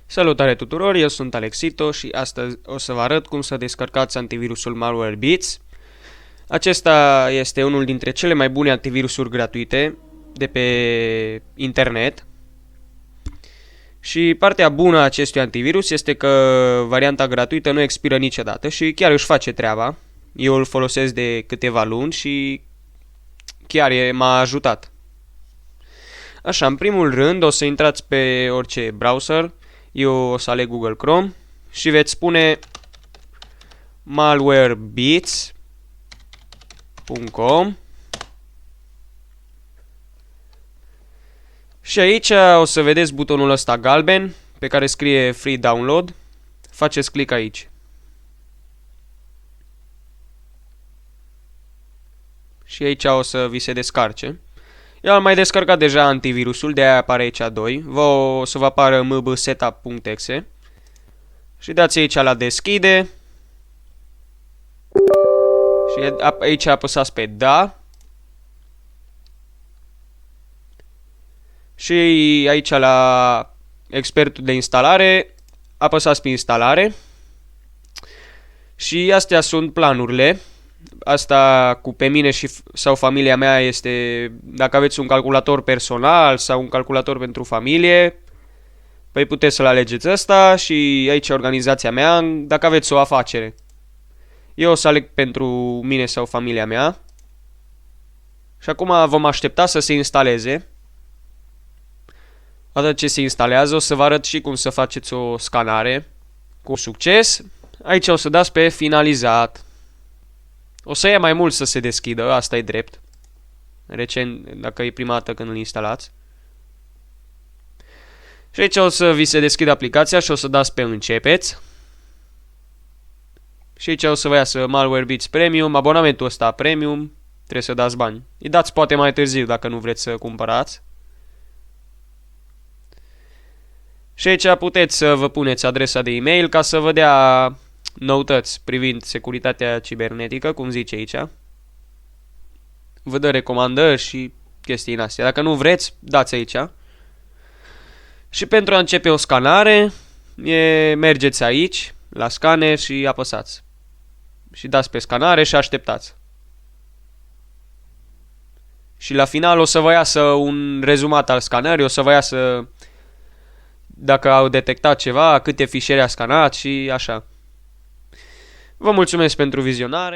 Salutare tuturor, eu sunt Alexito și astăzi o să vă arăt cum să descărcați antivirusul MalwareBeats. Acesta este unul dintre cele mai bune antivirusuri gratuite de pe internet. Și partea bună a acestui antivirus este că varianta gratuită nu expiră niciodată și chiar își face treaba. Eu îl folosesc de câteva luni și chiar m-a ajutat. Așa, în primul rând o să intrați pe orice browser. Eu o să aleg Google Chrome și veți spune malwarebeats.com și aici o să vedeți butonul ăsta galben pe care scrie Free Download. Faceți click aici. Și aici o să vi se descarce. Eu am mai descărcat deja antivirusul, de aia apare aici 2. O să vă apară mbsetup.exe. Și dați aici la deschide. Și aici apăsați pe da. Și aici la expertul de instalare apăsați pe instalare. Și astea sunt planurile. Asta cu pe mine sau familia mea este dacă aveți un calculator personal sau un calculator pentru familie, păi puteți să-l alegeți ăsta și aici organizația mea dacă aveți o afacere. Eu o să aleg pentru mine sau familia mea. Și acum vom aștepta să se instaleze. Odată ce se instalează o să vă arăt și cum să faceți o scanare cu succes. Aici o să dați pe finalizat. O să ia mai mult să se deschidă, asta e drept. Recent, dacă e prima dată când îl instalați. Și aici o să vi se deschidă aplicația și o să dați pe începeți. Și aici o să vă iasă MalwareBeats Premium, abonamentul ăsta Premium, trebuie să dați bani. Îi dați poate mai târziu dacă nu vreți să cumpărați. Și aici puteți să vă puneți adresa de e-mail ca să vă dea noutăți privind securitatea cibernetică, cum zice aici. Vă dă recomandări și chestii în astea. Dacă nu vreți, dați aici. Și pentru a începe o scanare, mergeți aici, la scaner și apăsați. Și dați pe scanare și așteptați. Și la final o să vă iasă un rezumat al scanării, o să vă iasă dacă au detectat ceva, câte fișiere a scanat și așa. Vă mulțumesc pentru vizionare.